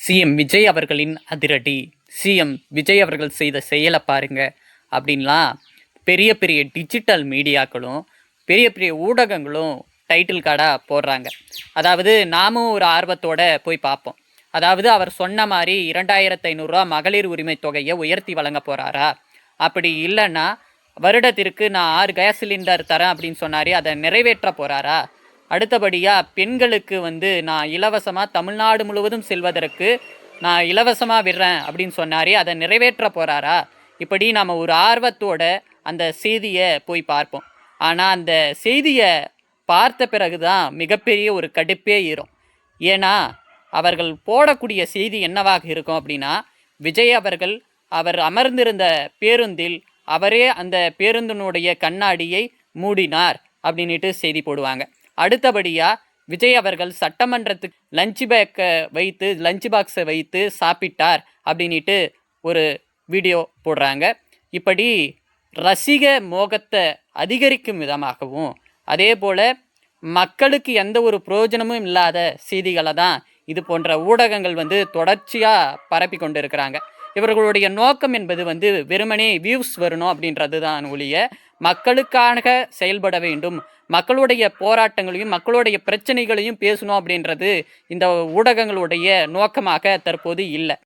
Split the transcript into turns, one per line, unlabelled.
CM Vijay அவர்களின் அதிரடி. CM Vijay அவர்கள் செய்த செயலை பாருங்க அப்படின்லாம் பெரிய பெரிய டிஜிட்டல் மீடியாக்களும் பெரிய பெரிய ஊடகங்களும் டைட்டில் கார்டாக போடுறாங்க. அதாவது நாமும் ஒரு ஆர்வத்தோட போய் பார்ப்போம். அதாவது அவர் சொன்ன மாதிரி 2500 மகளிர் உரிமை தொகையை உயர்த்தி வழங்க போகிறாரா, அப்படி இல்லைன்னா வருடத்திற்கு நான் 6 கேஸ் சிலிண்டர் தரேன் அப்படின்னு சொன்னாரே அதை நிறைவேற்ற போகிறாரா, அடுத்தபடியாக பெண்களுக்கு நான் இலவசமாக தமிழ்நாடு முழுவதும் செல்வதற்கு நான் இலவசமாக விடுறேன் அப்படின்னு சொன்னாரே அதை நிறைவேற்ற போகிறாரா, இப்படி நம்ம ஒரு ஆர்வத்தோட அந்த செய்தியை போய் பார்ப்போம். ஆனால் அந்த செய்தியை பார்த்த பிறகு தான் மிகப்பெரிய ஒரு கடுப்பே ஏறும். ஏன்னா அவர்கள் போடக்கூடிய செய்தி என்னவாக இருக்கும் அப்படின்னா, விஜய் அவர்கள் அவர் அமர்ந்திருந்த பேருந்தில் அவரே அந்த பேருந்தினுடைய கண்ணாடியை மூடினார் அப்படின்ட்டு செய்தி போடுவாங்க. அடுத்தபடியாக விஜய் அவர்கள் சட்டமன்றத்துக்கு லஞ்ச் பாக்ஸை வைத்து சாப்பிட்டார் அப்படின்ட்டு ஒரு வீடியோ போடுறாங்க. இப்படி ரசிக மோகத்தை அதிகரிக்கும் விதமாகவும் அதே போல் மக்களுக்கு எந்த ஒரு பிரயோஜனமும் இல்லாத செய்திகளை தான் இது போன்ற ஊடகங்கள் தொடர்ச்சியாக பரப்பி கொண்டு இருக்கிறாங்க. இவர்களுடைய நோக்கம் என்பது வெறுமனே வியூஸ் வரணும் அப்படின்றது தான் ஒழிய மக்களுக்காக செயல்பட வேண்டும், மக்களுடைய போராட்டங்களையும் மக்களுடைய பிரச்சனைகளையும் பேசணும் அப்படின்றது இந்த ஊடகங்களுடைய நோக்கமாக தற்போது இல்லை.